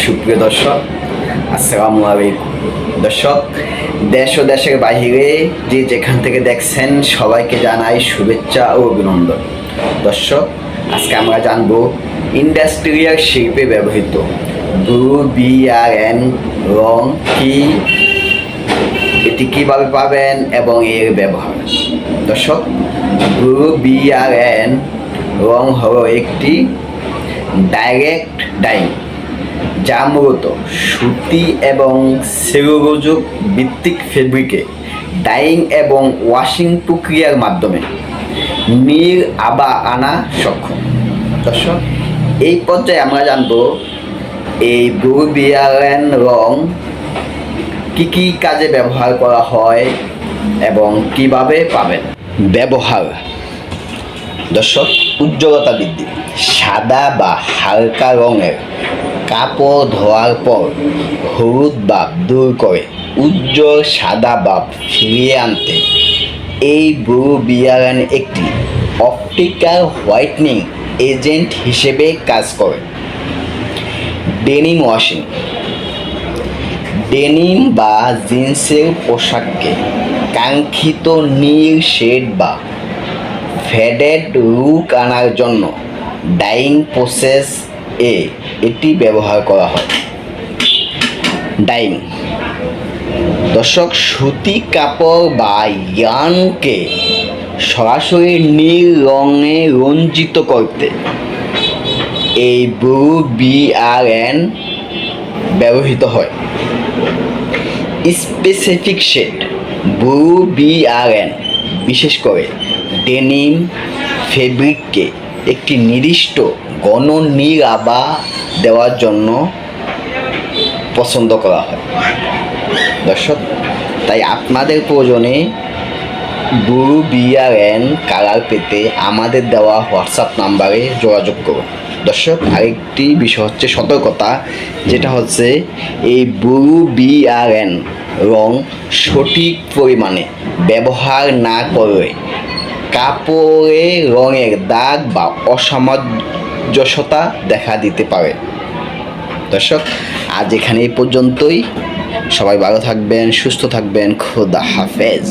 সুপ্রিয় দর্শক, আসসালামু আলাইকুম। দর্শক, দেশ ও দেশের বাহিরে যে যেখান থেকে দেখছেন সবাইকে জানাই শুভেচ্ছা ও অভিনন্দন। দর্শক, আজকে আমরা জানব ইন্ডাস্ট্রিয়াল শিল্পে ব্যবহৃত BRN রং কি, এটি কীভাবে পাবেন এবং এর ব্যবহার। দর্শক, BRN রং হলো একটি ডাইরেক্ট ডাইং, যা মূলত সুতি এবং সেলুলোজ ভিত্তিক ফেব্রিকে ডাইং এবং ওয়াশিং প্রক্রিয়ার মাধ্যমে নীল আভা আনা সক্ষম। দর্শক, এই পর্যায়ে আমরা জানব এই BRN রং কী কী কাজে ব্যবহার করা হয় এবং কিভাবে পাবেন। ব্যবহার। দর্শক, উজ্জ্বলতা বৃদ্ধি। সাদা বা হালকা রঙের কাপড় ধোয়ার পর হলুদ ভাব দূর করে উজ্জ্বল সাদা ভাব ফিরিয়ে আনতে এই BRN একটি অপটিক্যাল হোয়াইটনিং এজেন্ট হিসেবে কাজ করে। Denim washing. ডেনিম বা জিন্সের পোশাককে কাঙ্ক্ষিত নীল শেড বা ফেডেড লুক আনার জন্য ডাইং প্রসেস এটি ব্যবহার করা হয়। ডাইং। দর্শক, সুতি কাপড় বা ইয়ার্নকে সরাসরি নীল রঙে রঞ্জিত করতে এই BRN ব্যবহৃত হয়। Specific shade. BRN বিশেষ করে ডেনিম ফেব্রিককে একটি নির্দিষ্ট ঘন নীল আভা দেওয়ার জন্য পছন্দ করা হয়। দর্শক, তাই আপনাদের প্রয়োজনে BRN কালার পেতে আমাদের দেওয়া হোয়াটসঅ্যাপ নাম্বারে যোগাযোগ করুন। দর্শক, আরেকটি বিষয় হচ্ছে সতর্কতা, যেটা হচ্ছে এই BRN রং সঠিক পরিমাণে ব্যবহার না করলে কাপড়ে রঙের দাগ বা অসামঞ্জস্যতা দেখা দিতে পারে। দর্শক, আজ এখানে এই পর্যন্তই। সবাই ভালো থাকবেন, সুস্থ থাকবেন। খোদা হাফেজ।